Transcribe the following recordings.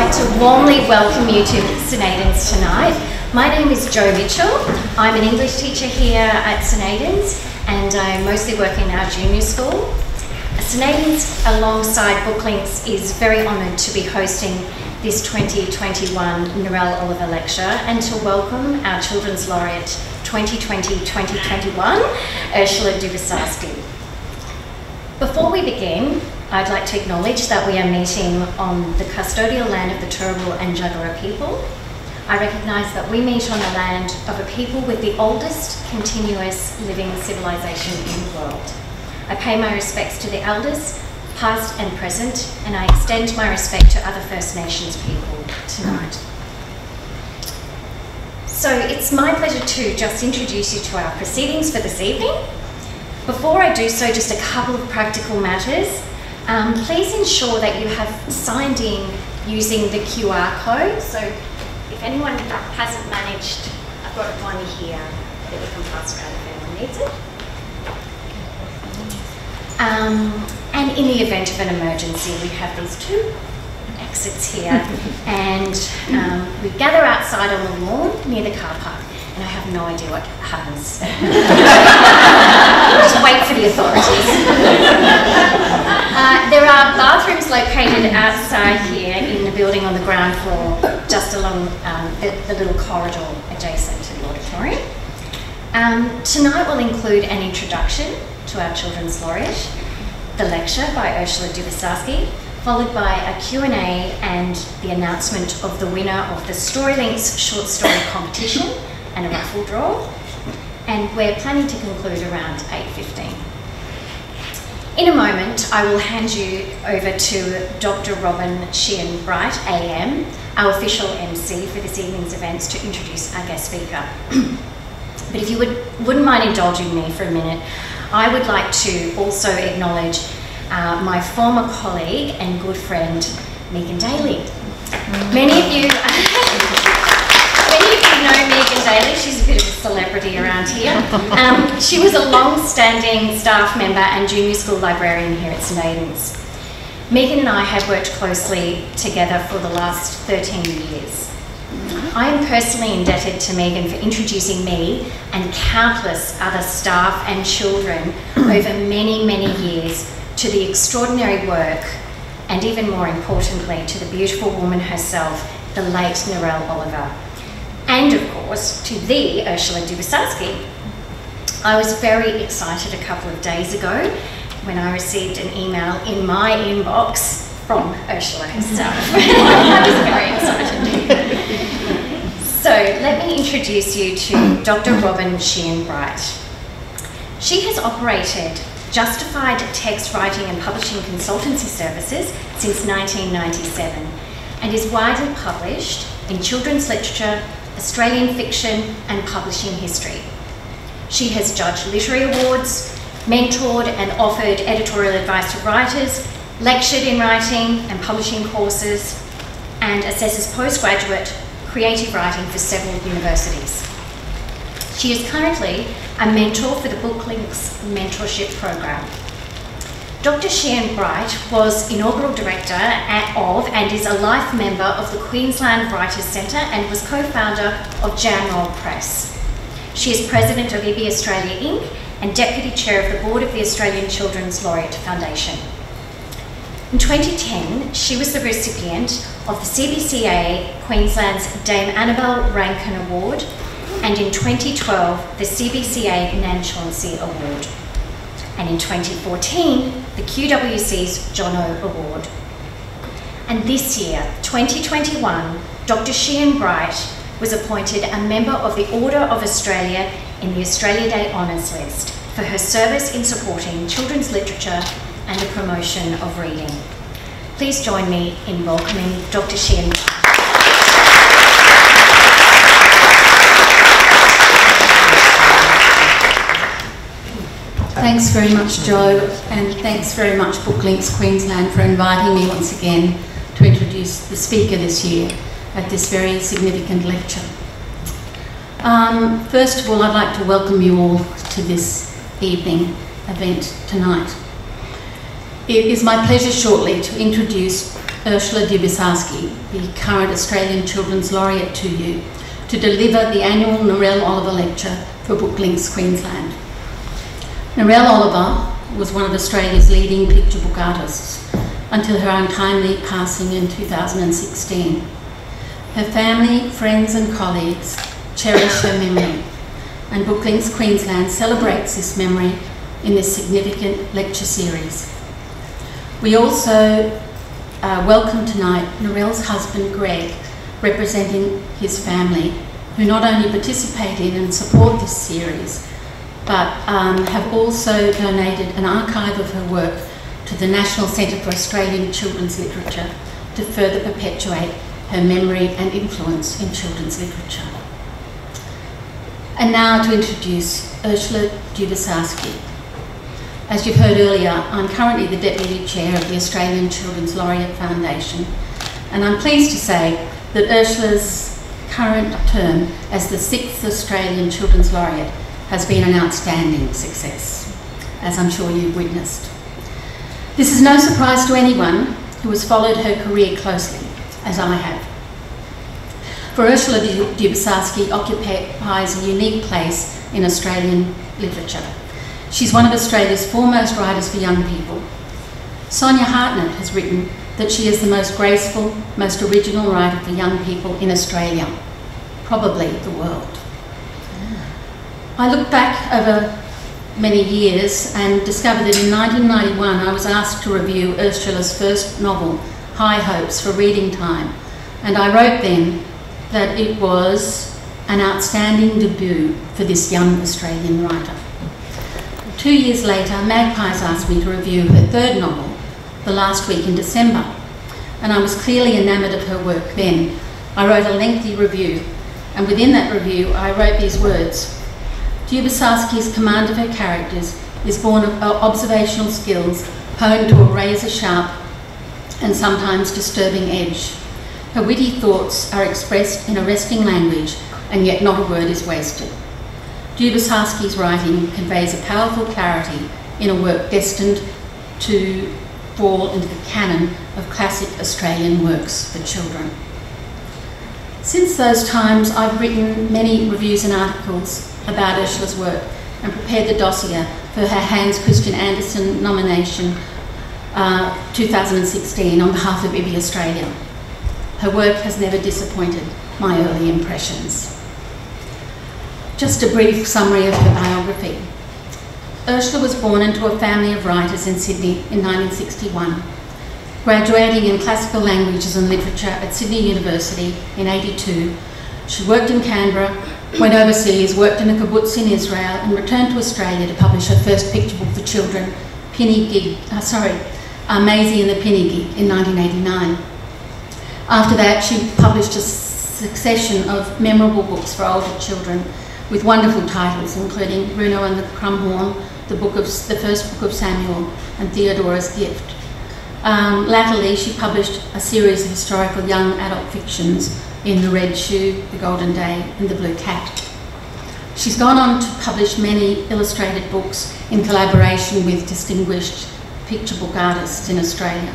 like to warmly welcome you to St Aidan's tonight. My name is Jo Mitchell. I'm an English teacher here at St Aidan's and I mostly work in our junior school. St Aidan's, alongside Booklinks, is very honoured to be hosting this 2021 Narelle Oliver Lecture and to welcome our Children's Laureate 2020-2021, Ursula Duvasarsky. Before we begin, I'd like to acknowledge that we are meeting on the custodial land of the Turrbal and Jagera people. I recognise that we meet on the land of a people with the oldest continuous living civilisation in the world. I pay my respects to the elders, past and present, and I extend my respect to other First Nations people tonight. So it's my pleasure to just introduce you to our proceedings for this evening. Before I do so, just a couple of practical matters. Please ensure that you have signed in using the QR code. So if anyone hasn't managed, I've got one here that we can pass around if anyone needs it. And in the event of an emergency, we have these two exits here. And we gather outside on the lawn near the car park. And I have no idea what happens. Just wait for the authorities. There are bathrooms located outside here in the building on the ground floor, just along the little corridor adjacent to the auditorium. Tonight will include an introduction to our Children's Laureate, the lecture by Ursula Duvasarsky, followed by a Q&A and the announcement of the winner of the StoryLinks short story competition and a raffle draw, and we're planning to conclude around 8:15. In a moment, I will hand you over to Dr. Robin Sheehan-Bright, AM, our official MC for this evening's events, to introduce our guest speaker. But if you wouldn't mind indulging me for a minute, I would like to also acknowledge my former colleague and good friend, Megan Daley. Many of you know Megan Daley. She's a bit of a celebrity around here. She was a long-standing staff member and junior school librarian here at St Aidan's. Megan and I have worked closely together for the last 13 years. I am personally indebted to Megan for introducing me and countless other staff and children over many, many years to the extraordinary work and, even more importantly, to the beautiful woman herself, the late Narelle Oliver. And of course, to the Ursula Duvasarsky. I was very excited a couple of days ago when I received an email in my inbox from Ursula herself. I was very excited. So let me introduce you to Dr. Robin Sheehan-Bright. She has operated Justified Text Writing and Publishing Consultancy Services since 1997 and is widely published in children's literature, Australian fiction and publishing history. She has judged literary awards, mentored and offered editorial advice to writers, lectured in writing and publishing courses, and assesses postgraduate creative writing for several universities. She is currently a mentor for the Booklinks mentorship program. Dr. Sheehan-Bright was inaugural director of and is a life member of the Queensland Writers Centre and was co-founder of Janroll Press. She is president of IBI Australia Inc. and deputy chair of the board of the Australian Children's Laureate Foundation. In 2010, she was the recipient of the CBCA Queensland's Dame Annabelle Rankin Award and in 2012, the CBCA Nan Chauncey Award. And in 2014, the QWC's Jono Award. And this year, 2021, Dr. Sheehan-Bright was appointed a member of the Order of Australia in the Australia Day Honours List for her service in supporting children's literature and the promotion of reading. Please join me in welcoming Dr. Sheehan-Bright. Thanks very much, Jo, and thanks very much Booklinks Queensland for inviting me once again to introduce the speaker this year at this very significant lecture. First of all, I'd like to welcome you all to this evening event tonight. It is my pleasure shortly to introduce Ursula Duvasarsky, the current Australian Children's Laureate, to you to deliver the annual Narelle Oliver Lecture for Booklinks Queensland. Narelle Oliver was one of Australia's leading picture book artists until her untimely passing in 2016. Her family, friends and colleagues cherish her memory, and Booklinks Queensland celebrates this memory in this significant lecture series. We also welcome tonight Narelle's husband Greg, representing his family, who not only participate in and support this series, but have also donated an archive of her work to the National Centre for Australian Children's Literature to further perpetuate her memory and influence in children's literature. And now to introduce Ursula Duvasarsky. As you've heard earlier, I'm currently the Deputy Chair of the Australian Children's Laureate Foundation, and I'm pleased to say that Ursula's current term as the 6th Australian Children's Laureate has been an outstanding success, as I'm sure you've witnessed. This is no surprise to anyone who has followed her career closely, as I have. For Ursula Duvasarsky occupies a unique place in Australian literature. She's one of Australia's foremost writers for young people. Sonia Hartnett has written that she is the most graceful, most original writer for young people in Australia, probably the world. I look back over many years and discovered that in 1991 I was asked to review Ursula's first novel, High Hopes, for Reading Time, and I wrote then that it was an outstanding debut for this young Australian writer. 2 years later, Magpies asked me to review her third novel, The Last Week in December, and I was clearly enamoured of her work then. I wrote a lengthy review, and within that review I wrote these words: Dubosarsky's command of her characters is born of observational skills honed to a razor-sharp and sometimes disturbing edge. Her witty thoughts are expressed in arresting language, and yet not a word is wasted. Dubosarsky's writing conveys a powerful clarity in a work destined to fall into the canon of classic Australian works for children. Since those times, I've written many reviews and articles about Ursula's work and prepared the dossier for her Hans Christian Andersen nomination 2016 on behalf of IBI Australia. Her work has never disappointed my early impressions. Just a brief summary of her biography. Ursula was born into a family of writers in Sydney in 1961, graduating in classical languages and literature at Sydney University in '82. She worked in Canberra, went overseas, worked in a kibbutz in Israel, and returned to Australia to publish her first picture book for children, Maisie and the Penny Gig, in 1989. After that, she published a succession of memorable books for older children with wonderful titles, including Bruno and the Crumhorn, the first book of Samuel, and Theodora's Gift. Latterly, she published a series of historical young adult fictions in The Red Shoe, The Golden Day, and The Blue Cat. She's gone on to publish many illustrated books in collaboration with distinguished picture book artists in Australia.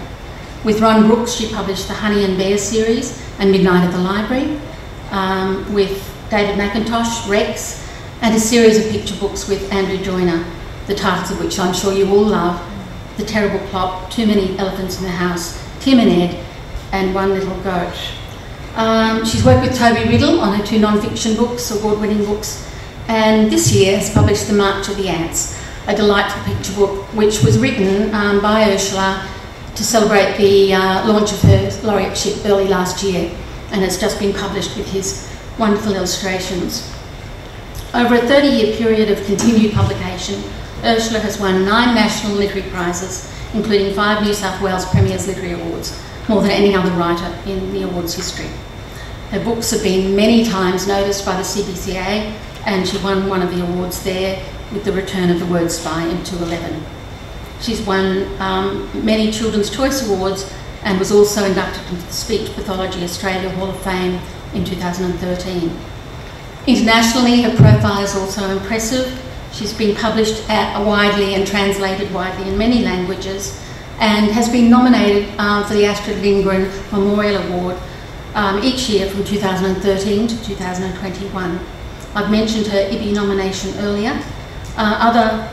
With Ron Brooks, she published the Honey and Bear series and Midnight at the Library. With David McIntosh, Rex, and a series of picture books with Andrew Joyner, the titles of which I'm sure you all love: The Terrible Plot, Too Many Elephants in the House, Tim and Ed, and One Little Goat. She's worked with Toby Riddle on her 2 non-fiction books, award-winning books, and this year has published The March of the Ants, a delightful picture book which was written by Ursula to celebrate the launch of her laureateship early last year, and has just been published with his wonderful illustrations. Over a 30-year period of continued publication, Ursula has won 9 national literary prizes, including 5 New South Wales Premier's Literary Awards, more than any other writer in the awards history. Her books have been many times noticed by the CBCA, and she won one of the awards there with The Return of the Word Spy in 2011. She's won many Children's Choice Awards and was also inducted into the Speech Pathology Australia Hall of Fame in 2013. Internationally, her profile is also impressive. She's been published widely and translated widely in many languages, and has been nominated for the Astrid Lindgren Memorial Award each year from 2013 to 2021. I've mentioned her IBI nomination earlier. Other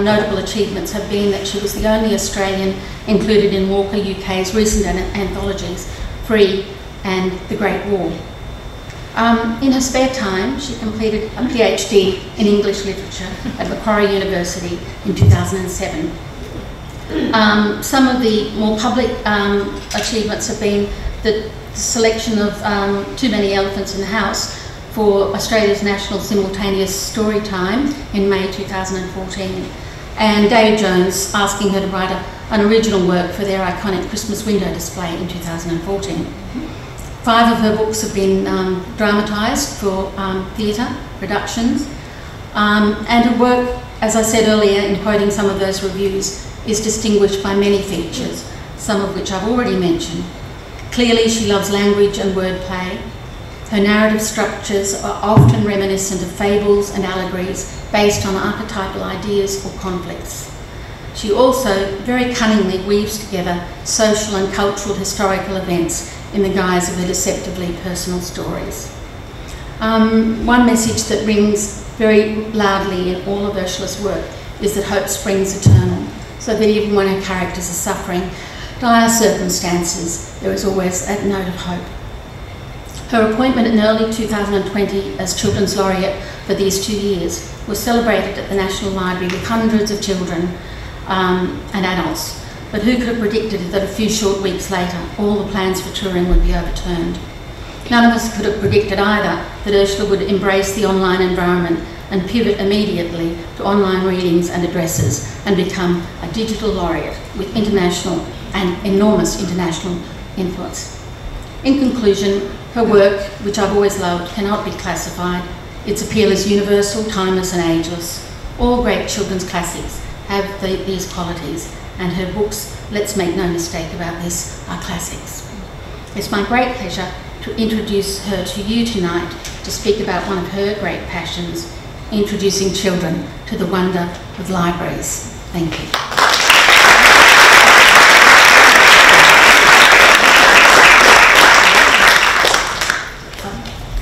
notable achievements have been that she was the only Australian included in Walker UK's recent anthologies, Free and The Great War. In her spare time, she completed a PhD in English Literature at Macquarie University in 2007. Some of the more public achievements have been the selection of Too Many Elephants in the House for Australia's National Simultaneous Story Time in May 2014, and David Jones asking her to write an original work for their iconic Christmas window display in 2014. 5 of her books have been dramatised for theatre productions, and her work, as I said earlier in quoting some of those reviews, is distinguished by many features, some of which I've already mentioned. Clearly, she loves language and wordplay. Her narrative structures are often reminiscent of fables and allegories based on archetypal ideas or conflicts. She also very cunningly weaves together social and cultural historical events in the guise of her deceptively personal stories. One message that rings very loudly in all of Ursula's work is that hope springs eternal, so that even when her characters are suffering dire circumstances, there is always a note of hope. Her appointment in early 2020 as Children's Laureate for these 2 years was celebrated at the National Library with hundreds of children and adults. But who could have predicted that a few short weeks later, all the plans for touring would be overturned? None of us could have predicted either that Ursula would embrace the online environment and pivot immediately to online readings and addresses and become a digital laureate with international and enormous international influence. In conclusion, her work, which I've always loved, cannot be classified. Its appeal is universal, timeless and ageless. All great children's classics have these qualities, and her books, let's make no mistake about this, are classics. It's my great pleasure to introduce her to you tonight to speak about one of her great passions, introducing children to the wonder of libraries. Thank you.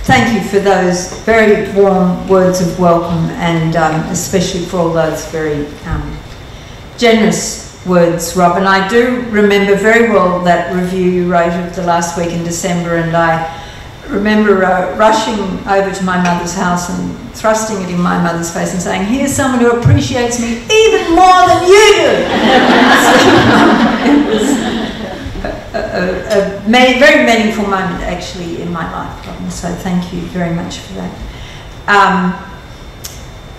Thank you for those very warm words of welcome, and especially for all those very generous words, Rob. And I do remember very well that review you wrote of the last week in December, and I remember rushing over to my mother's house and thrusting it in my mother's face and saying, "Here's someone who appreciates me even more than you do." It was a very meaningful moment actually in my life, Robin, so thank you very much for that.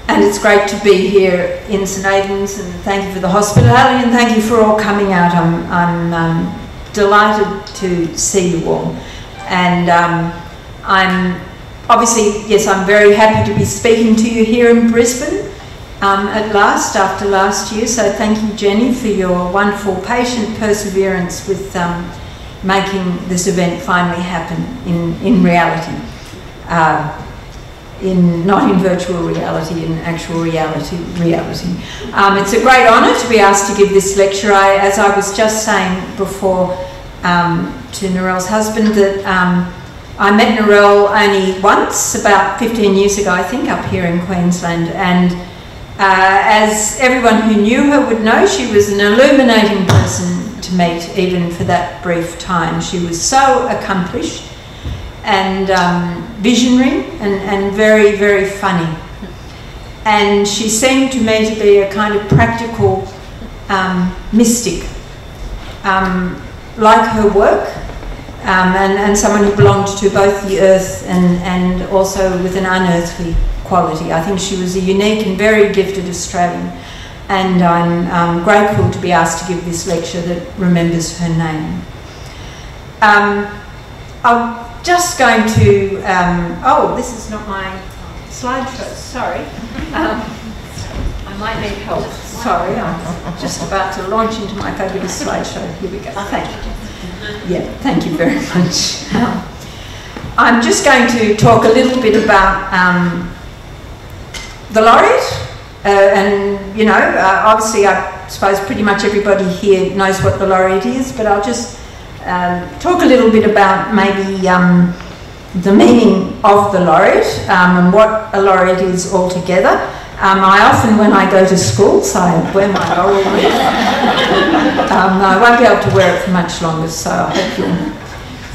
And it's great to be here in St Aidan's, and thank you for the hospitality, and thank you for all coming out. I'm delighted to see you all, and I'm obviously, yes, I'm very happy to be speaking to you here in Brisbane at last, after last year, so thank you, Jenny, for your wonderful patient perseverance with making this event finally happen in reality. Not in virtual reality, in actual reality. It's a great honour to be asked to give this lecture. As I was just saying before to Narelle's husband, that I met Narelle only once, about 15 years ago, I think, up here in Queensland, and as everyone who knew her would know, she was an illuminating person to meet, even for that brief time. She was so accomplished and visionary and very, very funny. And she seemed to me to be a kind of practical mystic, like her work, and someone who belonged to both the earth and also with an unearthly quality. I think she was a unique and very gifted Australian, and I'm grateful to be asked to give this lecture that remembers her name. I'm just going to, oh, this is not my slideshow, sorry. I might need help, sorry, I'm just about to launch into my fabulous slideshow. Here we go, thank you. Yeah, thank you very much. I'm just going to talk a little bit about the Laureate, and you know, obviously I suppose pretty much everybody here knows what the Laureate is, but I'll just talk a little bit about maybe the meaning of the Laureate and what a Laureate is altogether. I often, when I go to schools, I wear my laurel wreath. I won't be able to wear it for much longer, so I hope you'll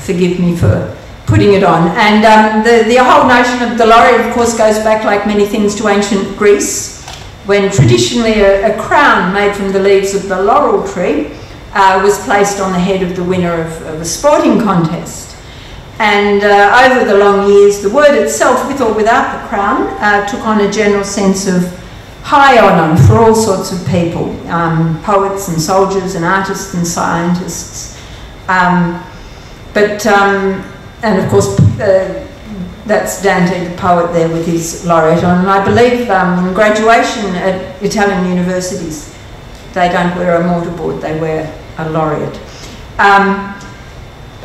forgive me for putting it on. And the whole notion of the Laureate, of course, goes back, like many things, to ancient Greece, when traditionally a crown made from the leaves of the laurel tree was placed on the head of the winner of a sporting contest. And over the long years, the word itself, with or without the crown, took on a general sense of high honour for all sorts of people, poets and soldiers and artists and scientists. And of course, that's Dante, the poet, there with his laureate on. And I believe in graduation at Italian universities, they don't wear a mortarboard, they wear a laureate.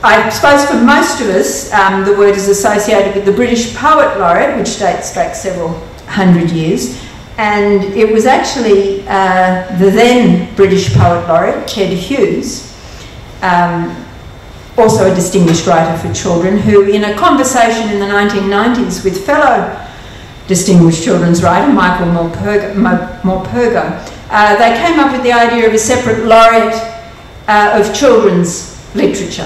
I suppose for most of us, the word is associated with the British Poet Laureate, which dates back several hundred years. And it was actually the then British Poet Laureate, Ted Hughes, also a distinguished writer for children, who in a conversation in the 1990s with fellow distinguished children's writer, Michael Morpurgo, they came up with the idea of a separate laureate of children's literature.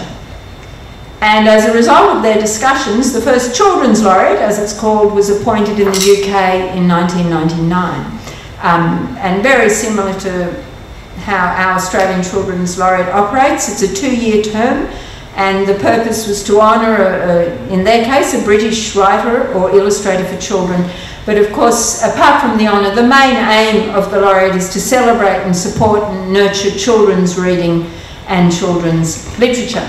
And as a result of their discussions, the first children's laureate, as it's called, was appointed in the UK in 1999. And very similar to how our Australian Children's Laureate operates, it's a 2-year term, and the purpose was to honour, in their case, a British writer or illustrator for children. But of course, apart from the honour, the main aim of the laureate is to celebrate and support and nurture children's reading and children's literature.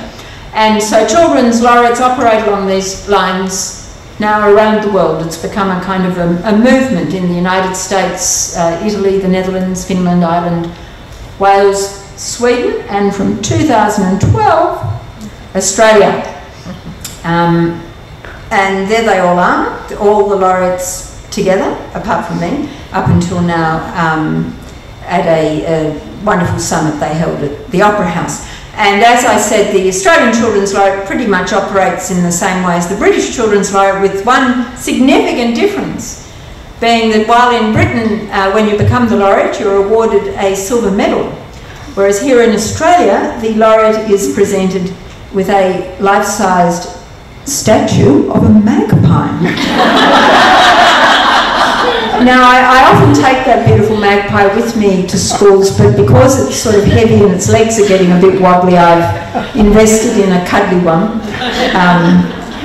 And so children's laureates operate along these lines now around the world. It's become a kind of a movement in the United States, Italy, the Netherlands, Finland, Ireland, Wales, Sweden, and from 2012, Australia. And there they all are, all the laureates together, apart from me, up until now, at a wonderful summit they held at the Opera House. And as I said, the Australian Children's Laureate pretty much operates in the same way as the British Children's Laureate, with one significant difference, being that while in Britain, when you become the laureate, you're awarded a silver medal, whereas here in Australia, the laureate is presented with a life-sized statue of a magpie. Now, I often take that beautiful magpie with me to schools, but because it's sort of heavy and its legs are getting a bit wobbly, I've invested in a cuddly one.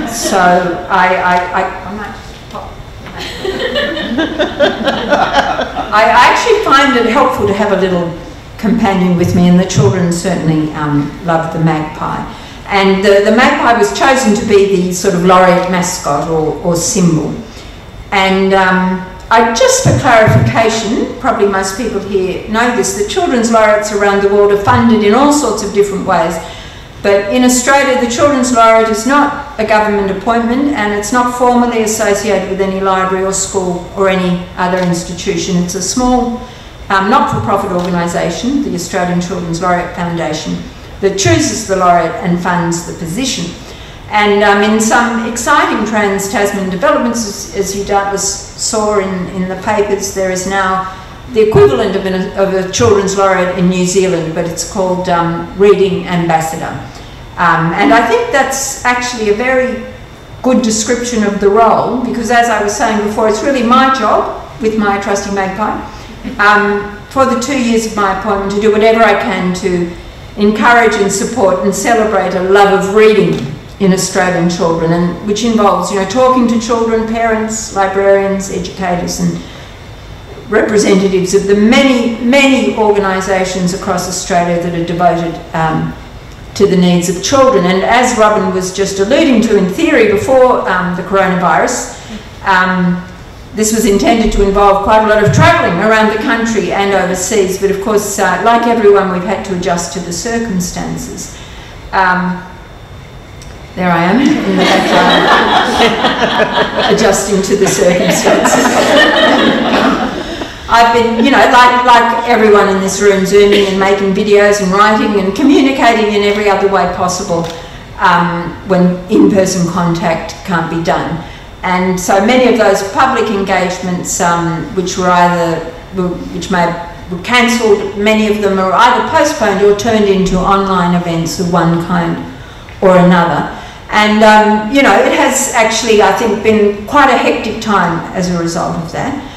So I might pop. I actually find it helpful to have a little companion with me, and the children certainly love the magpie. And the magpie was chosen to be the sort of laureate mascot or symbol. And just for clarification, probably most people here know this, the children's laureates around the world are funded in all sorts of different ways. But in Australia, the Children's Laureate is not a government appointment, and it's not formally associated with any library or school or any other institution. It's a small, not-for-profit organisation, the Australian Children's Laureate Foundation, that chooses the laureate and funds the position. And in some exciting trans-Tasman developments, as you doubtless saw in the papers, there is now the equivalent of a children's laureate in New Zealand, but it's called Reading Ambassador. And I think that's actually a very good description of the role, because as I was saying before, it's really my job, with my trusty magpie, for the 2 years of my appointment, to do whatever I can to encourage and support and celebrate a love of reading in Australian children, and which involves, talking to children, parents, librarians, educators, and representatives of the many, many organisations across Australia that are devoted to the needs of children. And as Robin was just alluding to in theory before the coronavirus, this was intended to involve quite a lot of travelling around the country and overseas, but of course, like everyone, we've had to adjust to the circumstances. There I am in the background, adjusting to the circumstances. I've been, you know, like everyone in this room, zooming and making videos and writing and communicating in every other way possible when in-person contact can't be done. And so many of those public engagements, which were were cancelled, many of them are either postponed or turned into online events of one kind or another. And, you know, it has actually, I think, been quite a hectic time as a result of that.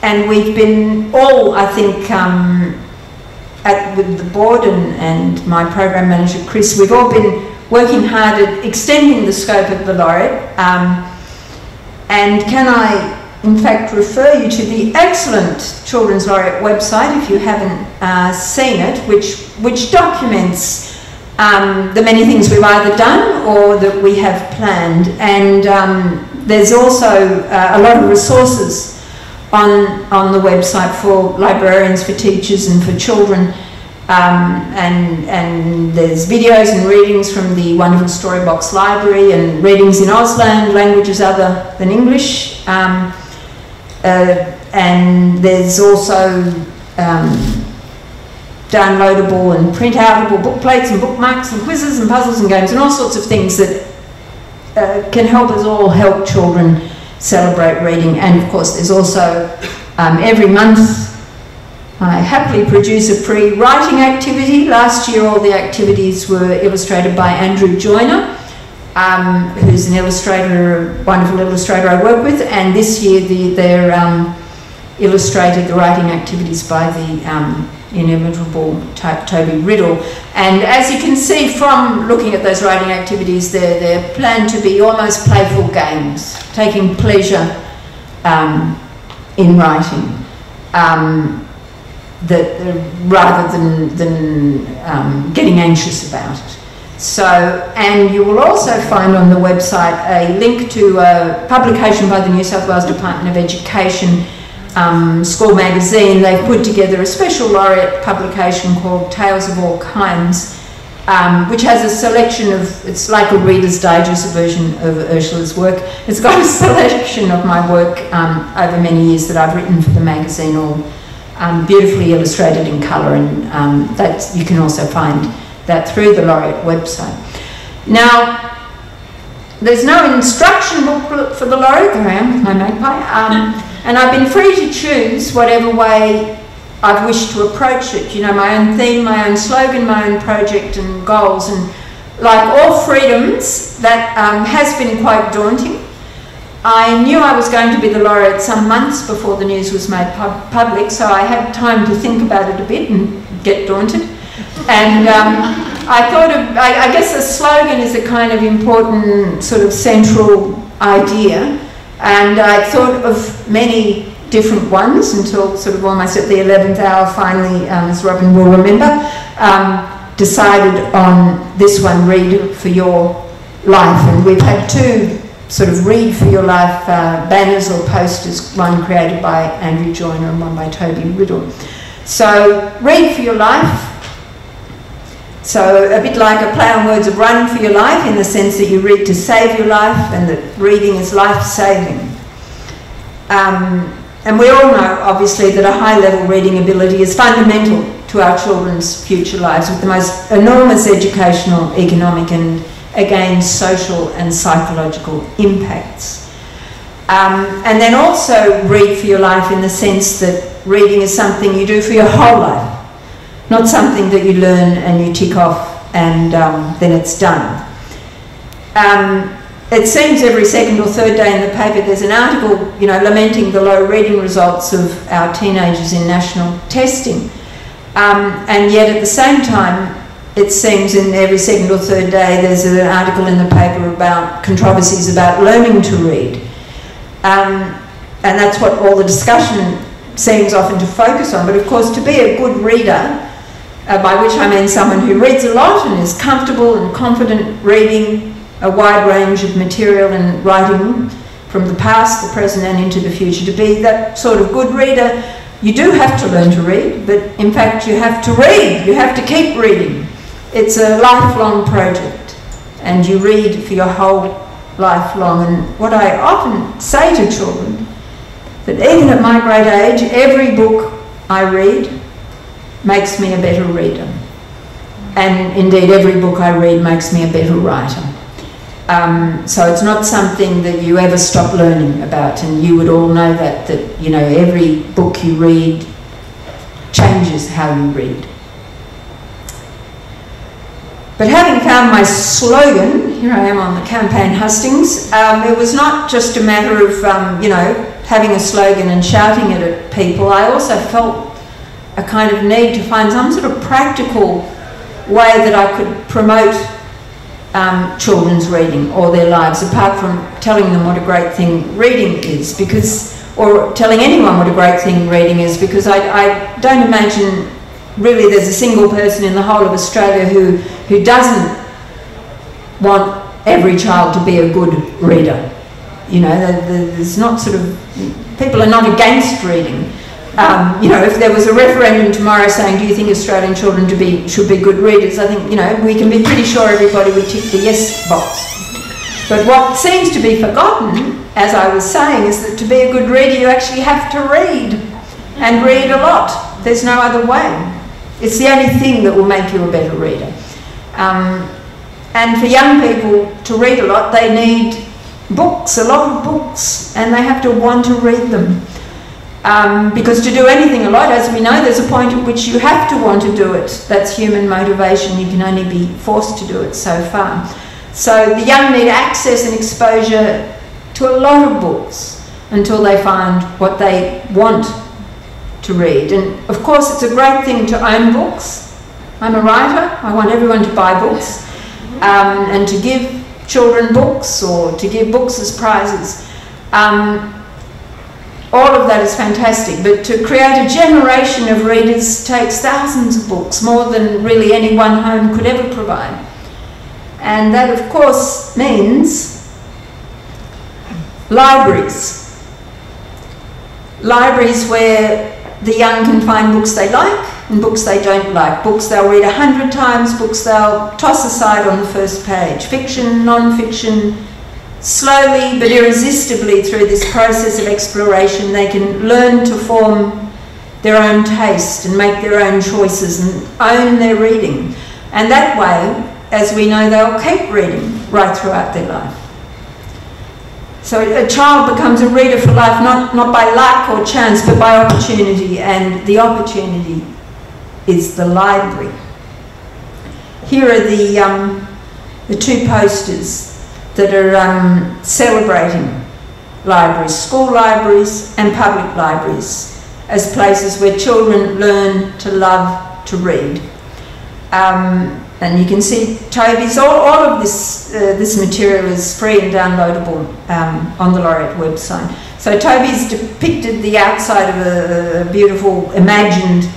And we've been all, I think, with the board and my program manager, Chris, we've all been working hard at extending the scope of the Laureate. And can I, in fact, refer you to the excellent Children's Laureate website, if you haven't seen it, which documents the many things we've either done or that we have planned. And there's also a lot of resources on the website for librarians, for teachers and for children. And there's videos and readings from the wonderful Storybox Library and readings in Auslan, languages other than English. And there's also downloadable and print-outable bookplates and bookmarks and quizzes and puzzles and games and all sorts of things that can help us all help children celebrate reading. And of course there's also every month I happily produce a free writing activity. Last year all the activities were illustrated by Andrew Joyner, who's an illustrator, a wonderful illustrator I work with, and this year they're illustrated, the writing activities, by the inimitable Toby Riddle. And as you can see from looking at those writing activities, they're planned to be almost playful games, taking pleasure in writing, rather than getting anxious about it. So, and you will also find on the website a link to a publication by the New South Wales Department of Education, school magazine. They've put together a special Laureate publication called Tales of All Kinds, which has a selection of, it's like a Reader's Digest version of Ursula's work. It's got a selection of my work over many years that I've written for the magazine, all beautifully illustrated in colour, and that you can also find that through the Laureate website. Now, there's no instruction booklet for the Laureate. There I am with my magpie. And I've been free to choose whatever way I've wished to approach it. You know, my own theme, my own slogan, my own project and goals. And like all freedoms, that has been quite daunting. I knew I was going to be the Laureate some months before the news was made public, so I had time to think about it a bit and get daunted. And I thought of, I guess a slogan is a kind of important sort of central idea. And I thought of many different ones until sort of almost at the 11th hour finally, as Robin will remember, decided on this one, Read for Your Life. And we've had two sort of Read for Your Life banners or posters, one created by Andrew Joyner and one by Toby Riddle. So, Read for Your Life. So a bit like a play on words of run for your life, in the sense that you read to save your life and that reading is life-saving. And we all know, obviously, that a high-level reading ability is fundamental to our children's future lives, with the most enormous educational, economic and, again, social and psychological impacts. And then also read for your life in the sense that reading is something you do for your whole life. Not something that you learn and you tick off and then it's done. It seems every second or third day in the paper there's an article, you know, lamenting the low reading results of our teenagers in national testing. And yet at the same time, it seems in every second or third day there's an article in the paper about controversies about learning to read. And that's what all the discussion seems often to focus on. But of course, to be a good reader, by which I mean someone who reads a lot and is comfortable and confident reading a wide range of material and writing from the past, the present and into the future. To be that sort of good reader, you do have to learn to read, but in fact you have to read, you have to keep reading. It's a lifelong project and you read for your whole life long. And what I often say to children that even at my great age, every book I read makes me a better reader. And indeed, every book I read makes me a better writer. So it's not something that you ever stop learning about, and you would all know that, you know, every book you read changes how you read. But having found my slogan, here I am on the campaign hustings, it was not just a matter of, you know, having a slogan and shouting it at people. I also felt a kind of need to find some sort of practical way that I could promote children's reading or their lives, apart from telling them what a great thing reading is, or telling anyone what a great thing reading is, because I don't imagine really there's a single person in the whole of Australia who doesn't want every child to be a good reader. You know, there's not sort of, people are not against reading. You know, if there was a referendum tomorrow saying, do you think Australian children should be good readers, I think, you know, we can be pretty sure everybody would tick the yes box. But what seems to be forgotten, as I was saying, is that to be a good reader you actually have to read, and read a lot. There's no other way. It's the only thing that will make you a better reader. And for young people to read a lot, they need books, a lot of books, and they have to want to read them. Because to do anything a lot, as we know, there's a point at which you have to want to do it. That's human motivation. You can only be forced to do it so far. So the young need access and exposure to a lot of books until they find what they want to read. And of course, it's a great thing to own books. I'm a writer. I want everyone to buy books and to give children books, or to give books as prizes. All of that is fantastic, but to create a generation of readers takes thousands of books, more than really any one home could ever provide. And that, of course, means libraries. Libraries where the young can find books they like and books they don't like, books they'll read 100 times, books they'll toss aside on the first page, fiction, non-fiction. Slowly but irresistibly through this process of exploration, they can learn to form their own taste and make their own choices and own their reading. And that way, as we know, they'll keep reading right throughout their life. So a child becomes a reader for life, not by luck or chance, but by opportunity, and the opportunity is the library. Here are the two posters that are celebrating libraries, school libraries and public libraries, as places where children learn to love to read. And you can see Toby's, all of this material is free and downloadable on the Laureate website. So Toby's depicted the outside of a beautiful imagined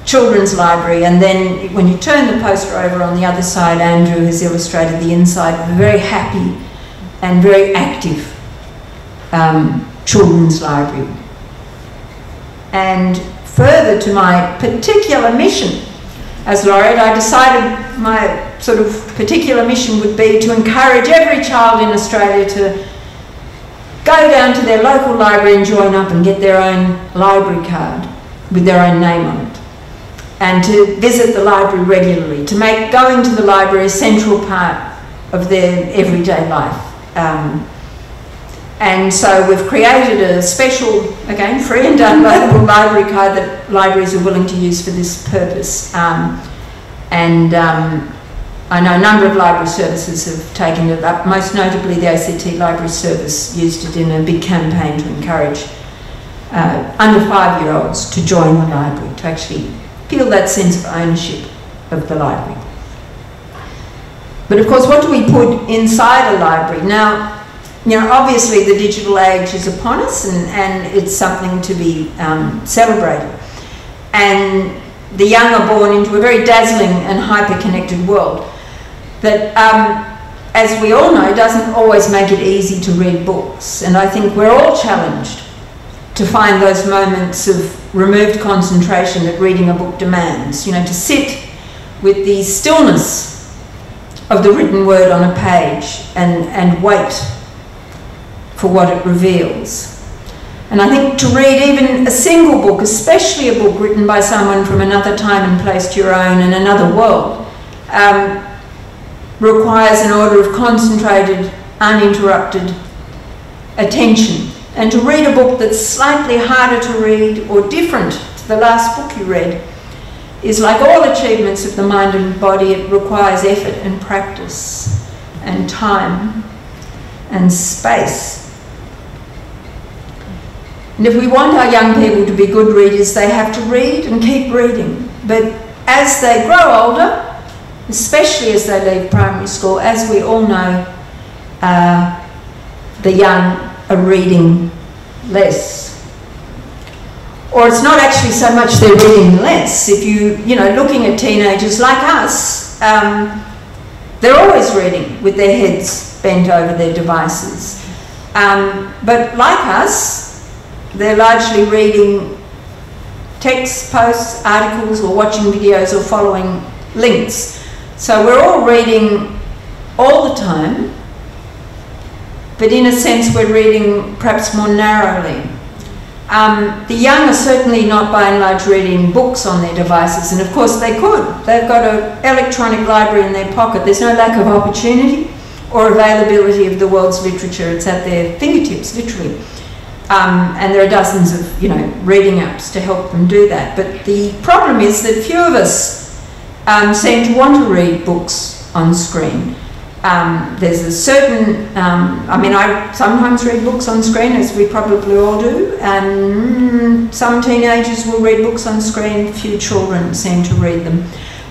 children's library, and then when you turn the poster over on the other side, Andrew has illustrated the inside of a very happy and very active children's library. And further to my particular mission as Laureate, I decided my sort of particular mission would be to encourage every child in Australia to go down to their local library and join up and get their own library card with their own name on it, and to visit the library regularly, to make going to the library a central part of their everyday life. And so we've created a special, again, free and downloadable library card that libraries are willing to use for this purpose. I know a number of library services have taken it up, most notably the ACT Library Service used it in a big campaign to encourage under 5-year-olds to join the library, to actually feel that sense of ownership of the library. But of course, what do we put inside a library? Now, you know, obviously the digital age is upon us, and it's something to be celebrated. And the young are born into a very dazzling and hyper-connected world that, as we all know, doesn't always make it easy to read books. And I think we're all challenged to find those moments of removed concentration that reading a book demands. You know, to sit with the stillness of the written word on a page and wait for what it reveals. And I think to read even a single book, especially a book written by someone from another time and place to your own and another world, requires an order of concentrated, uninterrupted attention. And to read a book that's slightly harder to read or different to the last book you read is, like all achievements of the mind and body, it requires effort and practice and time and space. And if we want our young people to be good readers, they have to read and keep reading. But as they grow older, especially as they leave primary school, as we all know, the young are reading less. Or it's not actually so much they're reading less. If you know, looking at teenagers like us, they're always reading with their heads bent over their devices. But like us, they're largely reading text, posts, articles, or watching videos or following links. So we're all reading all the time, but in a sense we're reading perhaps more narrowly. The young are certainly not by and large reading books on their devices, and of course they could. They've got an electronic library in their pocket. There's no lack of opportunity or availability of the world's literature. It's at their fingertips, literally. And there are dozens of, you know, reading apps to help them do that. But the problem is that few of us seem to want to read books on screen. There's a certain, I mean, I sometimes read books on screen, as we probably all do, and some teenagers will read books on screen, few children seem to read them.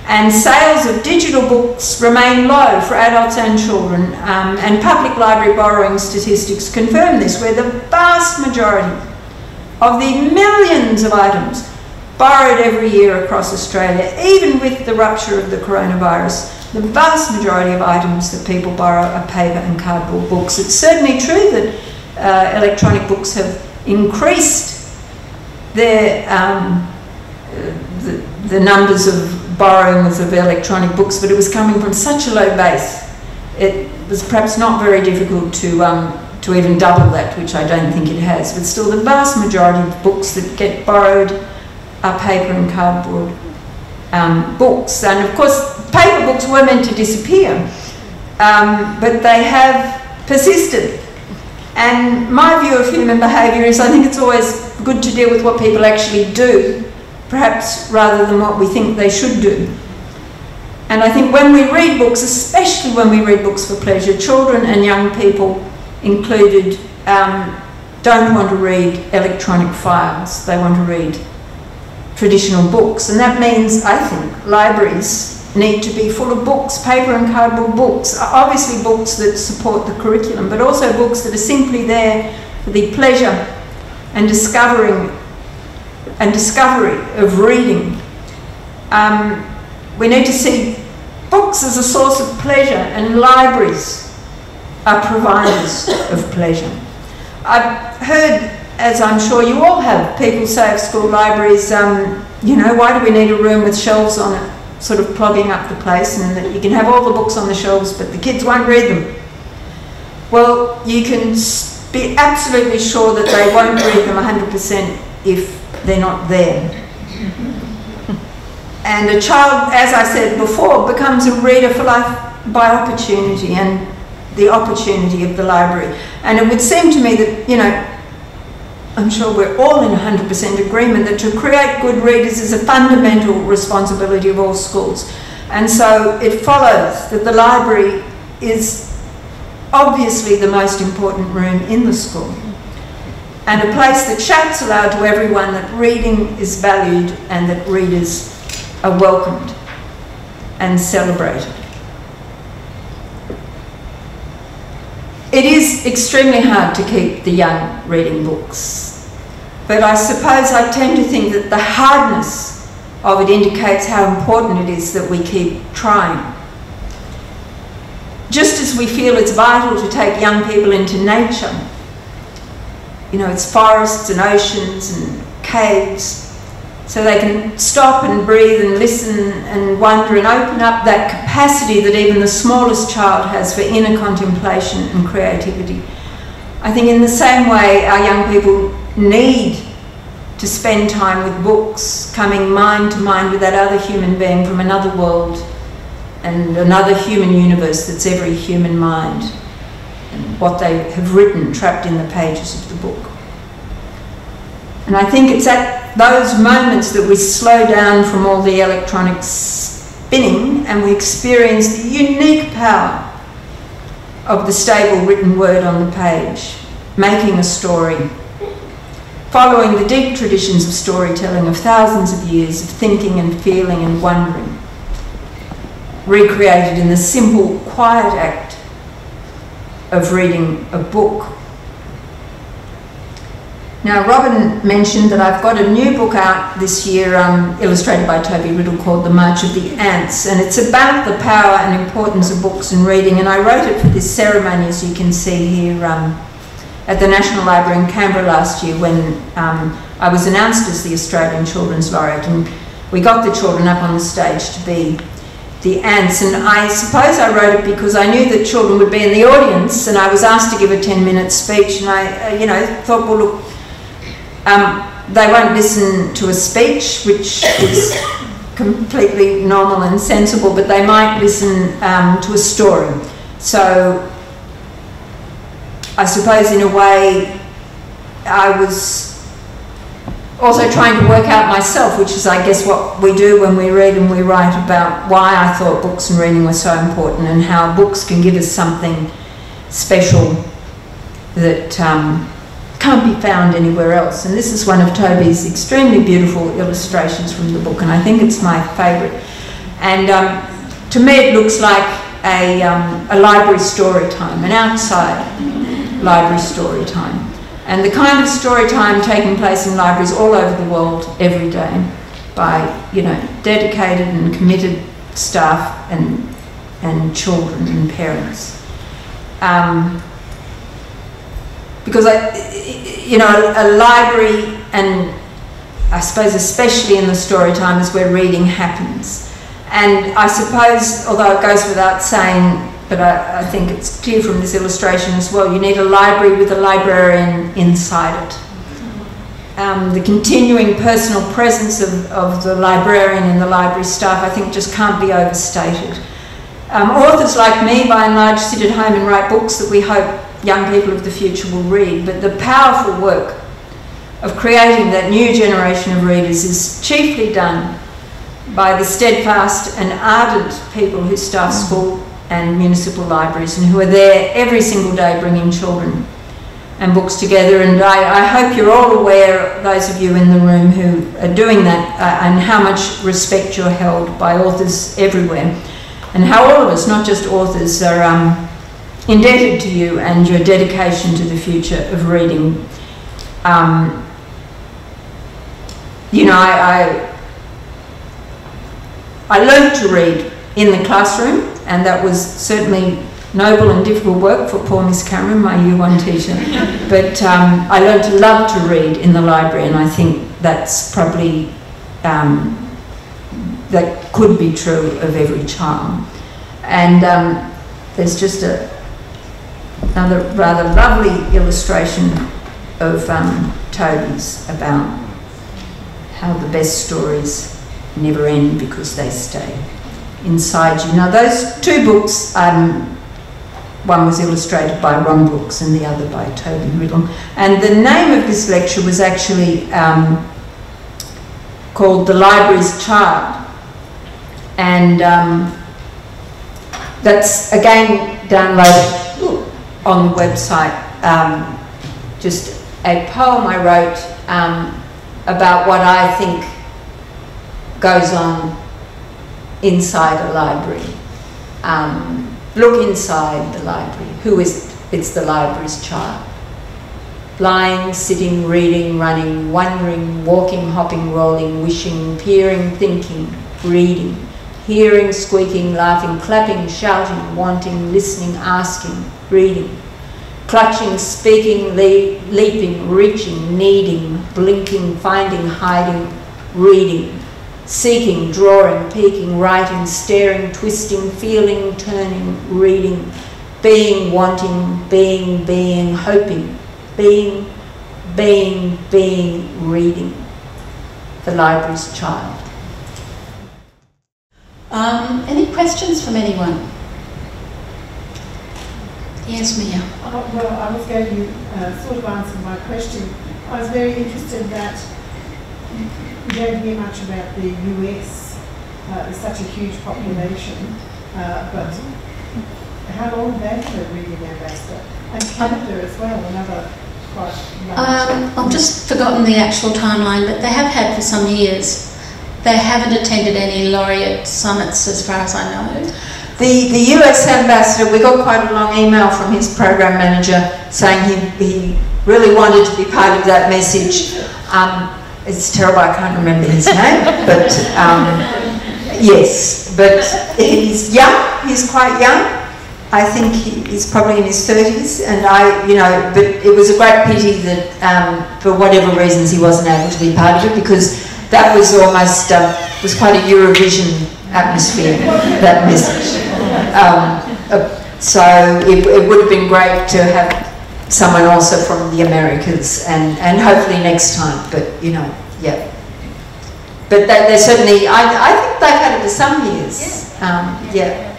And sales of digital books remain low for adults and children, and public library borrowing statistics confirm this, where the vast majority of the millions of items borrowed every year across Australia, even with the rupture of the coronavirus, the vast majority of items that people borrow are paper and cardboard books. It's certainly true that electronic books have increased their the numbers of borrowings of electronic books, but it was coming from such a low base. It was perhaps not very difficult to even double that, which I don't think it has, but still the vast majority of books that get borrowed are paper and cardboard books. And of course paper books were meant to disappear, but they have persisted. And my view of human behaviour is I think it's always good to deal with what people actually do, perhaps rather than what we think they should do. And I think when we read books, especially when we read books for pleasure, children and young people included don't want to read electronic files. They want to read traditional books. And that means, I think, libraries need to be full of books, paper and cardboard books, obviously books that support the curriculum, but also books that are simply there for the pleasure and discovery of reading. We need to see books as a source of pleasure, and libraries are providers of pleasure. I've heard, as I'm sure you all have, people say of school libraries, you know, why do we need a room with shelves on it, sort of clogging up the place, and that you can have all the books on the shelves but the kids won't read them. Well, you can be absolutely sure that they won't read them 100% if they're not there. And a child, as I said before, becomes a reader for life by opportunity and the opportunity of the library. And it would seem to me that, you know, I'm sure we're all in 100% agreement that to create good readers is a fundamental responsibility of all schools. And so it follows that the library is obviously the most important room in the school, and a place that shouts aloud to everyone that reading is valued and that readers are welcomed and celebrated. It is extremely hard to keep the young reading books, but I suppose I tend to think that the hardness of it indicates how important it is that we keep trying. Just as we feel it's vital to take young people into nature, you know, it's forests and oceans and caves, so they can stop and breathe and listen and wonder and open up that capacity that even the smallest child has for inner contemplation and creativity. I think in the same way our young people need to spend time with books, coming mind to mind with that other human being from another world and another human universe that's every human mind, and what they have written trapped in the pages of the book. And I think it's at those moments that we slow down from all the electronic spinning and we experience the unique power of the stable written word on the page, making a story, following the deep traditions of storytelling of thousands of years of thinking and feeling and wondering, recreated in the simple, quiet act of reading a book. Now, Robin mentioned that I've got a new book out this year, illustrated by Toby Riddle, called The March of the Ants, and it's about the power and importance of books and reading, and I wrote it for this ceremony, as you can see here, at the National Library in Canberra last year, when I was announced as the Australian Children's Laureate, and we got the children up on the stage to be the ants, and I suppose I wrote it because I knew that children would be in the audience, and I was asked to give a 10-minute speech, and I thought, well, look, they won't listen to a speech, which is completely normal and sensible, but they might listen to a story. So I suppose in a way I was also trying to work out myself, which is I guess what we do when we read and we write, about why I thought books and reading were so important and how books can give us something special that can't be found anywhere else. And this is one of Toby's extremely beautiful illustrations from the book, and I think it's my favourite. And to me it looks like a library story time, an outside library story time, and the kind of story time taking place in libraries all over the world every day by dedicated and committed staff and children and parents. Because a library, and I suppose especially in the story time, is where reading happens. And I suppose, although it goes without saying, but I think it's clear from this illustration as well, you need a library with a librarian inside it. The continuing personal presence of the librarian and the library staff, I think, just can't be overstated. Authors like me, by and large, sit at home and write books that we hope young people of the future will read, but the powerful work of creating that new generation of readers is chiefly done by the steadfast and ardent people who staff school and municipal libraries and who are there every single day bringing children and books together. And I hope you're all aware, those of you in the room who are doing that, and how much respect you're held by authors everywhere, and how all of us, not just authors, are indebted to you and your dedication to the future of reading. I learned to read in the classroom, and that was certainly noble and difficult work for poor Miss Cameron, my Year 1 teacher. But I learned to love to read in the library, and I think that's probably, that could be true of every child. And there's just another rather lovely illustration of Toby's about how the best stories never end because they stay inside you. Now, those two books, one was illustrated by Ron Brooks and the other by Toby Riddle. And the name of this lecture was actually called The Library's Child. And that's, again, downloaded on the website. Just a poem I wrote about what I think goes on inside a library. Look inside the library. Who is it? It's the library's child. Lying, sitting, reading, running, wondering, walking, hopping, rolling, wishing, peering, thinking, reading, hearing, squeaking, laughing, clapping, shouting, wanting, listening, asking, reading, clutching, speaking, leaping, reaching, needing, blinking, finding, hiding, reading, seeking, drawing, peeking, writing, staring, twisting, feeling, turning, reading, being, wanting, being, hoping, being, being reading, the library's child. Any questions from anyone? Yes, Mia. Well, I was going to sort of answer my question. I was very interested that you don't hear much about the US. There's such a huge population, but how long have they had a reading ambassador? And Canada as well, another quite large. I've just forgotten the actual timeline, but they have had for some years. They haven't attended any Laureate summits as far as I know. The US ambassador, we got quite a long email from his program manager saying he really wanted to be part of that message. It's terrible, I can't remember his name, but yes, but he's young, he's quite young. I think he's probably in his 30s, and but it was a great pity that for whatever reasons he wasn't able to be part of it, because that was almost, was quite a Eurovision atmosphere, that message. So it would have been great to have someone also from the Americas, and hopefully next time, but yeah. But they certainly, I think they've had it for some years. Yeah.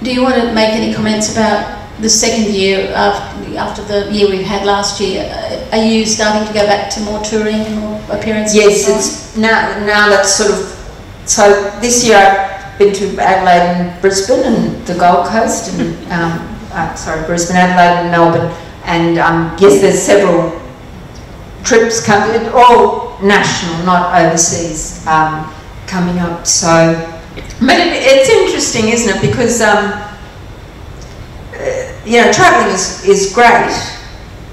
Do you want to make any comments about the second year after the year we've had last year? Are you starting to go back to more touring or appearances? Yes, it's now that's sort of, so this year I've been to Adelaide and Brisbane and the Gold Coast, and Brisbane, Adelaide and Melbourne, and yes, there's several trips coming, all national, not overseas, coming up. So, but it's interesting, isn't it? Because travelling is great,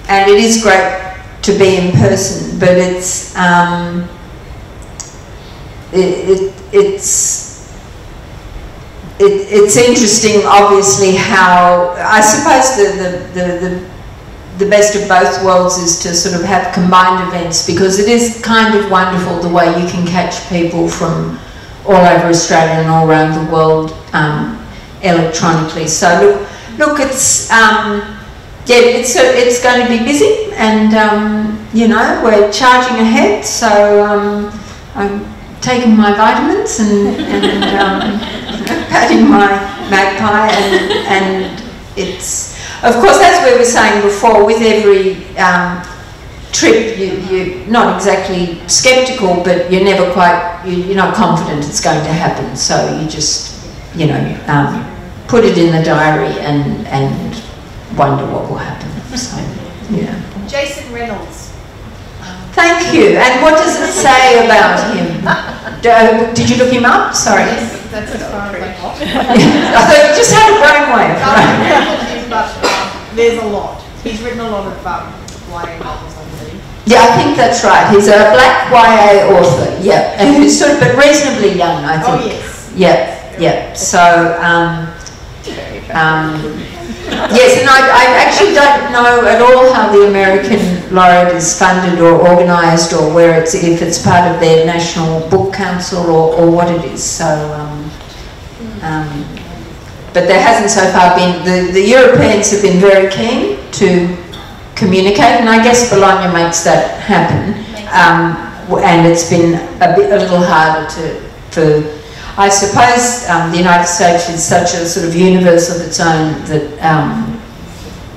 and it is great to be in person, but it's interesting, obviously, how I suppose the best of both worlds is to sort of have combined events, because it is kind of wonderful the way you can catch people from all over Australia and all around the world electronically. So look, it's it's going to be busy, and we're charging ahead. So I'm taking my vitamins and patting my magpie, and it's, of course, as we were saying before, with every trip you're not exactly sceptical, but you're never quite, you're not confident it's going to happen. So you just put it in the diary and wonder what will happen. So yeah. Jason Reynolds. Thank you. And what does it say about him? Did you look him up? Sorry. Yes, that's as far as I got. I thought you just had a brainwave. But there's a lot. He's written a lot of YA novels, I believe. Yeah, I think that's right. He's a black YA author. Yeah, and who's sort of, but reasonably young, I think. Oh yes. Yeah. So. Yes, and I actually don't know at all how the American Laureate is funded or organised, or where if it's part of their National Book Council or what it is. So, but there hasn't so far been. The Europeans have been very keen to communicate, and I guess Bologna makes that happen. And it's been a little harder for. I suppose the United States is such a sort of universe of its own that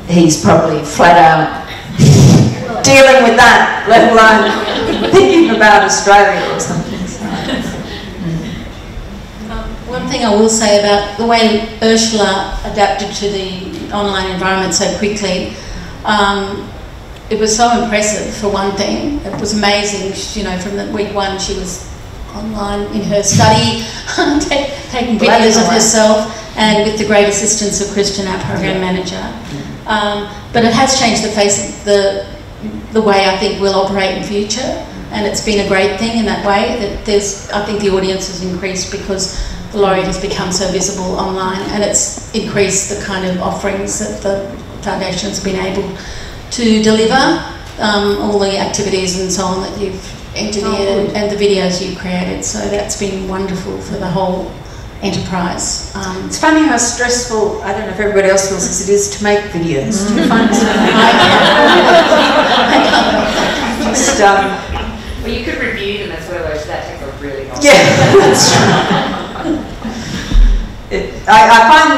he's probably flat out dealing with that, let alone thinking about Australia or something. So. One thing I will say about the way Ursula adapted to the online environment so quickly, it was so impressive, for one thing. It was amazing, from the week one she was online in her study, taking videos of herself, and with the great assistance of Christian, our program manager. But it has changed the face of the way I think we'll operate in future, and it's been a great thing in that way. That I think the audience has increased because the Laureate has become so visible online, and it's increased the kind of offerings that the Foundation's been able to deliver, all the activities and so on that you've engineered and the videos you created. So that's been wonderful for the whole enterprise. It's funny how stressful, I don't know if everybody else feels as it is to make videos. Do you find it? Just, well, you could review them as well, though, so that takes a really long time. Yeah, that's true. I find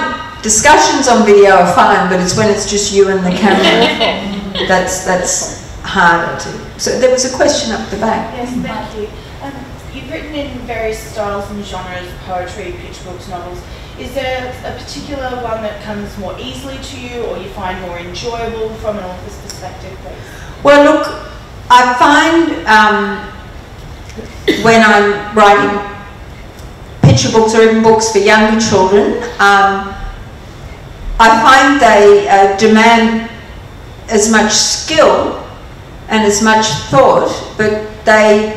discussions on video are fine, but it's when it's just you and the camera that's harder to. So there was a question up the back. Yes, thank you. You've written in various styles and genres, poetry, picture books, novels. Is there a particular one that comes more easily to you or you find more enjoyable from an author's perspective, please? Well, look, I find when I'm writing picture books or even books for younger children, I find they demand as much skill and as much thought, but they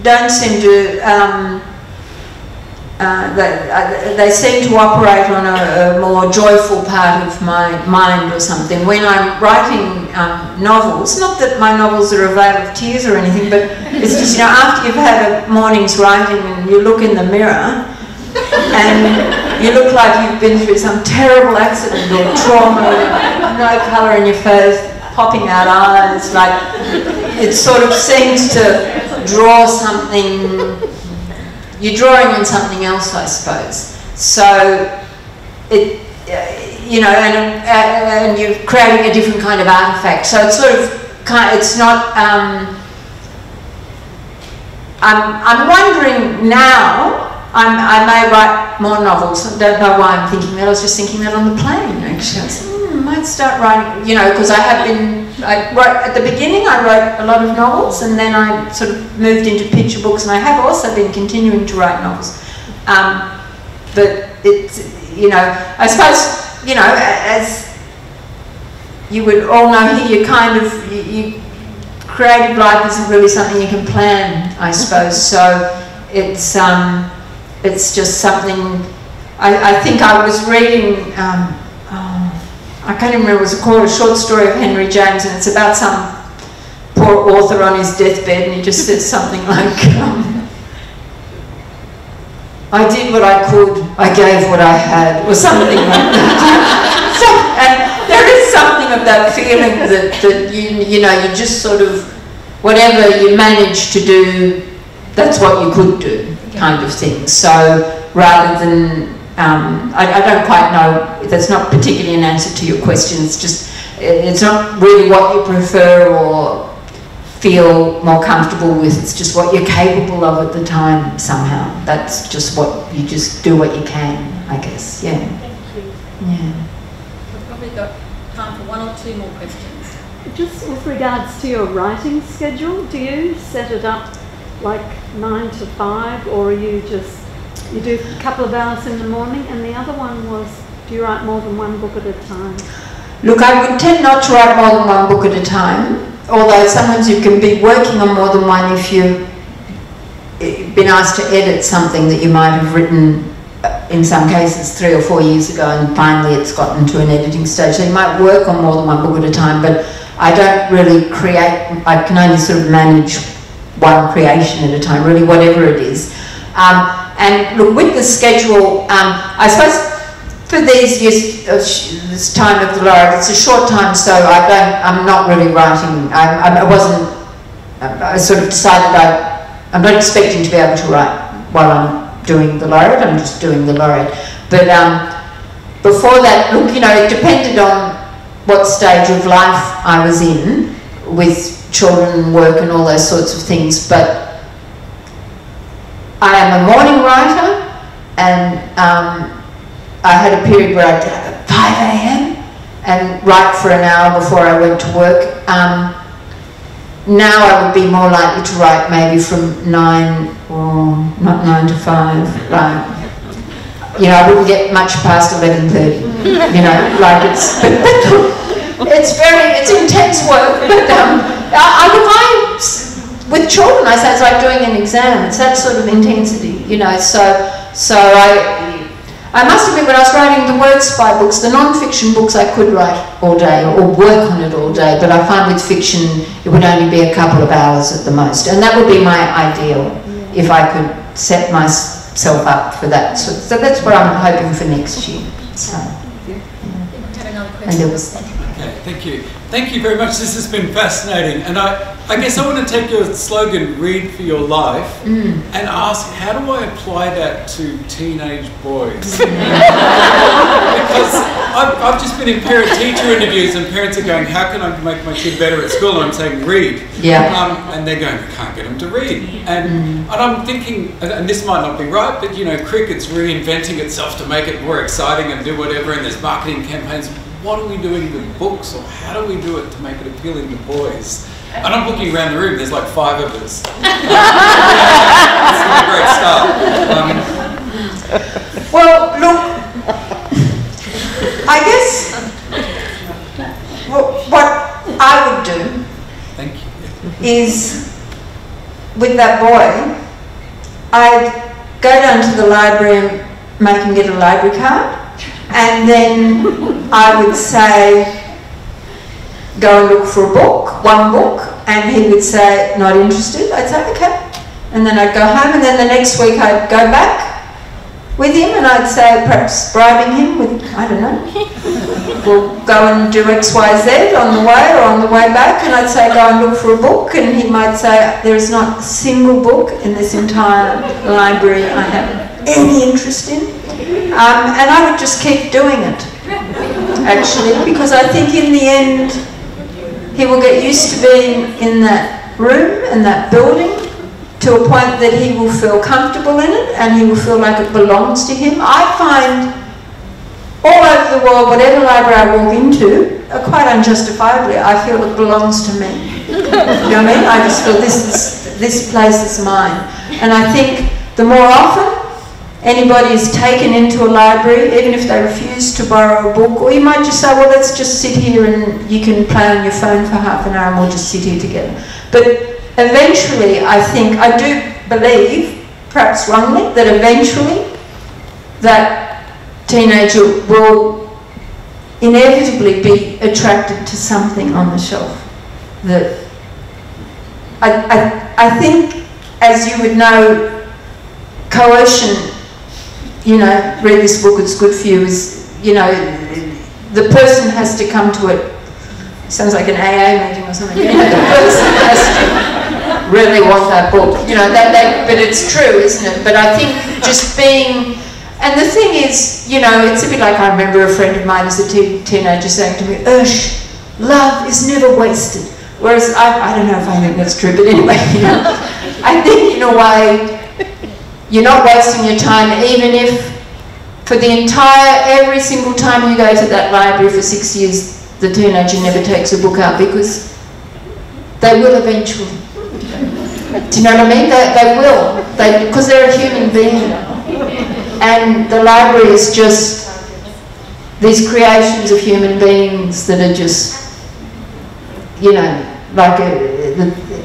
don't seem to, they seem to operate on a more joyful part of my mind or something. When I'm writing novels, not that my novels are a veil of tears or anything, but it's just, you know, after you've had a morning's writing and you look in the mirror and you look like you've been through some terrible accident or trauma, no colour in your face, popping out eyes, like it sort of seems to draw something, you're drawing on something else, I suppose. So it, you know, and you're creating a different kind of artifact. So it's sort of it's not. I'm wondering now. I may write more novels. I don't know why I'm thinking that. I was just thinking that on the plane, actually. I said, I might start writing, you know, because I wrote, at the beginning I wrote a lot of novels, and then I sort of moved into picture books, and I have also been continuing to write novels. But it's, you know, I suppose, you know, as you would all know here, you kind of, creative life isn't really something you can plan, I suppose. So it's just something. I think I was reading. I can't even remember what it was called. A short story of Henry James, and it's about some poor author on his deathbed, and he just says something like, "I did what I could. I gave what I had," or something like that. And there is something of that feeling that you know, you just sort of, whatever you manage to do, that's what you could do, kind of thing. So rather than, I don't quite know, that's not particularly an answer to your question, it's just, it's not really what you prefer or feel more comfortable with, it's just what you're capable of at the time somehow. That's just what, you just do what you can, I guess, yeah. Thank you. Yeah. We've probably got time for one or two more questions. Just with regards to your writing schedule, do you set it up like 9 to 5, or are you just, you do a couple of hours in the morning? And the other one was, do you write more than one book at a time? Look, I would tend not to write more than one book at a time, although sometimes you can be working on more than one if you've been asked to edit something that you might have written, in some cases 3 or 4 years ago, and finally it's gotten to an editing stage. So you might work on more than one book at a time, but I don't really create, I can only sort of manage one creation at a time, really, whatever it is. And look, with the schedule, I suppose for these years, this time of the Laureate, it's a short time, so I'm not really writing. I sort of decided I'm not expecting to be able to write while I'm doing the Laureate, I'm just doing the Laureate. But before that, look, you know, it depended on what stage of life I was in with children, work and all those sorts of things, but I am a morning writer, and I had a period where I'd get up at 5 a.m. and write for an hour before I went to work. Now I would be more likely to write maybe from 9, or not 9 to 5, right? You know, I wouldn't get much past 11:30, you know, like it's intense work, but with children, I say it's like doing an exam. It's that sort of intensity, you know. So I must admit, when I was writing the word spy books, the non-fiction books, I could write all day or work on it all day. But I find with fiction, it would only be a couple of hours at the most, and that would be my ideal if I could set my himself up for that. So that's what I'm hoping for next year. So, and there was. Okay, thank you. Thank you very much. This has been fascinating. And I guess I want to take your slogan, Read for Your Life, and ask, how do I apply that to teenage boys? Because I've just been in parent-teacher interviews and parents are going, how can I make my kid better at school? And I'm saying, read. Yeah. And they're going, I can't get them to read. And I'm thinking, and this might not be right, but cricket's reinventing itself to make it more exciting and do whatever, and there's marketing campaigns. What are we doing with books, or how do we do it to make it appealing to boys? And I'm looking around the room, there's like 5 of us. It's not a great start. Well, look, I guess what I would do Thank you. is, with that boy, I'd go down to the library and make him get a library card. And then I would say, go and look for a book, one book, and he would say, not interested. I'd say, okay. And then I'd go home, and then the next week I'd go back with him, and I'd say, perhaps bribing him with, I don't know, we'll go and do X, Y, Z on the way or on the way back, and I'd say, go and look for a book, and he might say, there is not a single book in this entire library I have any interest in. And I would just keep doing it, actually, because I think in the end he will get used to being in that room and that building to a point that he will feel comfortable in it and he will feel like it belongs to him. I find all over the world, whatever library I walk into, quite unjustifiably, I feel it belongs to me. You know what I mean? I just feel this place is mine. And I think the more often anybody is taken into a library, even if they refuse to borrow a book, or you might just say, well, let's just sit here and you can play on your phone for half an hour and we'll just sit here together. But eventually, I do believe, perhaps wrongly, that eventually that teenager will inevitably be attracted to something on the shelf. That I think, as you would know, coercion, read this book, it's good for you, is, the person has to come to it. Sounds like an AA meeting or something. The person has to really want that book. But it's true, isn't it? But I think just being, and the thing is, it's a bit like, I remember a friend of mine as a teenager saying to me, Ursh, love is never wasted. Whereas, I don't know if I think that's true, but anyway, I think in a way, you're not wasting your time, even if for every single time you go to that library for 6 years, the teenager never takes a book out, because they will eventually. Do you know what I mean? They will, because they're a human being. And the library is just these creations of human beings that are just,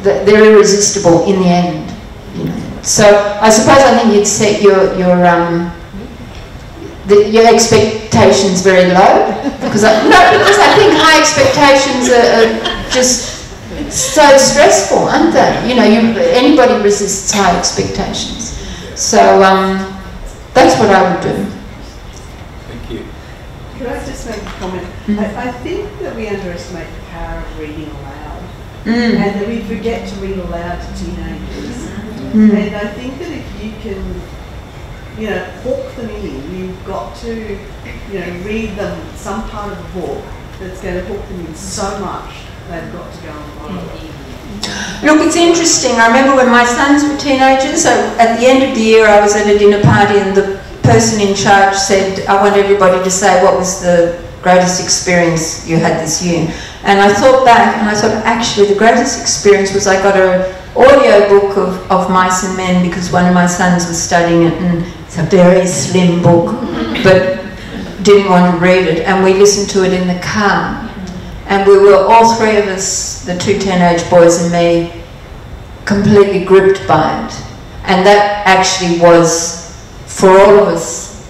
they're irresistible in the end. So I suppose I think you'd set your expectations very low, because I think high expectations are just so stressful, aren't they? Anybody resists high expectations. So that's what I would do. Thank you. Could I just make a comment? I think that we underestimate the power of reading aloud, and that we forget to read aloud to teenagers. And I think that if you can, hook them in, you've got to, read them some part of the book that's going to hook them in so much, they've got to go and follow it. Look, it's interesting. I remember when my sons were teenagers, so at the end of the year I was at a dinner party and the person in charge said, I want everybody to say what was the greatest experience you had this year. And I thought back and I thought, actually the greatest experience was I got an audio book of Mice and Men, because one of my sons was studying it, and it's a very slim book, but didn't want to read it, and we listened to it in the car. And we were, all 3 of us, the 2 teenage boys and me, completely gripped by it. And that actually was, for all of us,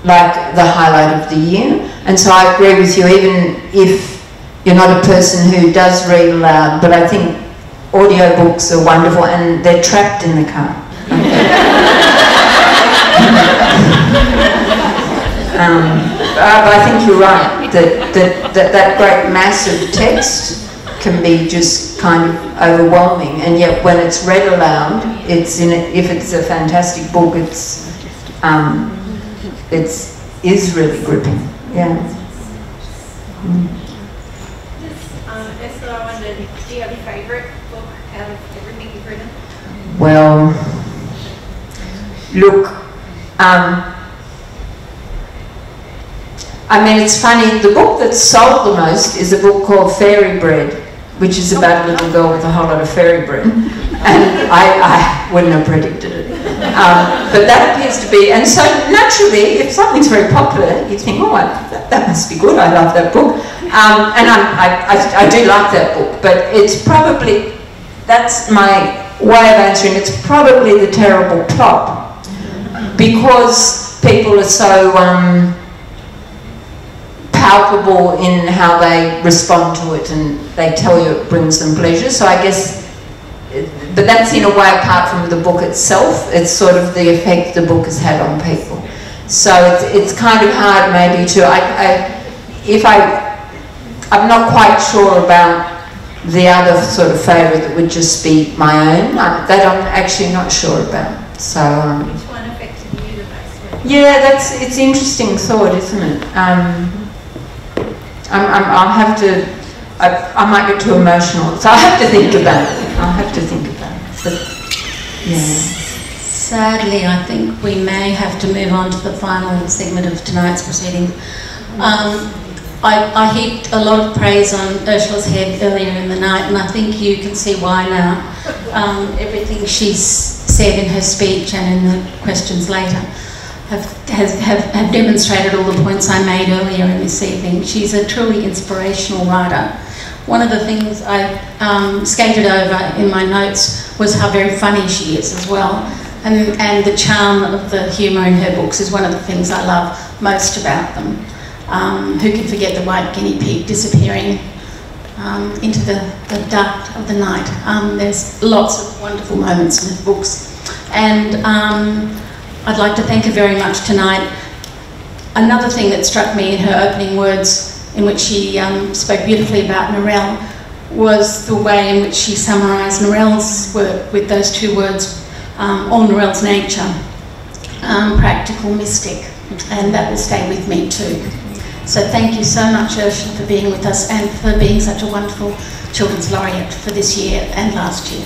like the highlight of the year. And so I agree with you, even if you're not a person who does read aloud, but I think audiobooks are wonderful, and they're trapped in the car. But I think you're right, that great mass of text can be just kind of overwhelming, and yet when it's read aloud, if it's a fantastic book, it is really gripping. Yeah. Ursula, I wondered, do you have a favourite book out of everything you've written? Well, look, I mean, it's funny, the book that's sold the most is a book called Fairy Bread, which is about a little girl with a whole lot of fairy bread. And I wouldn't have predicted it. But that appears to be, and so naturally, if something's very popular, you think, oh, that must be good, I love that book. And I do like that book, but it's probably, that's my way of answering, it's probably the terrible plot. Because people are so palpable in how they respond to it, and they tell you it brings them pleasure. So I guess, but that's in a way apart from the book itself. It's sort of the effect the book has had on people. So it's kind of hard maybe to, I'm not quite sure about the other sort of favourite that would just be my own. That I'm actually not sure about. So. Which one affected you the most? Yeah, it's interesting thought, isn't it? I'll have to, I might get too emotional, so I'll have to think about it. But, yeah. Sadly, I think we may have to move on to the final segment of tonight's proceedings. I heaped a lot of praise on Ursula's head earlier in the night, and I think you can see why now. Everything she's said in her speech and in the questions later have demonstrated all the points I made earlier in this evening. She's a truly inspirational writer. One of the things I skated over in my notes was how very funny she is as well. And the charm of the humour in her books is one of the things I love most about them. Who can forget the white guinea pig disappearing into the dark of the night? There's lots of wonderful moments in her books. And I'd like to thank her very much tonight. Another thing that struck me in her opening words, in which she spoke beautifully about Narelle, was the way in which she summarised Narelle's work with those two words, or Narelle's nature, practical mystic, and that will stay with me too. So thank you so much, Ursula, for being with us and for being such a wonderful Children's Laureate for this year and last year.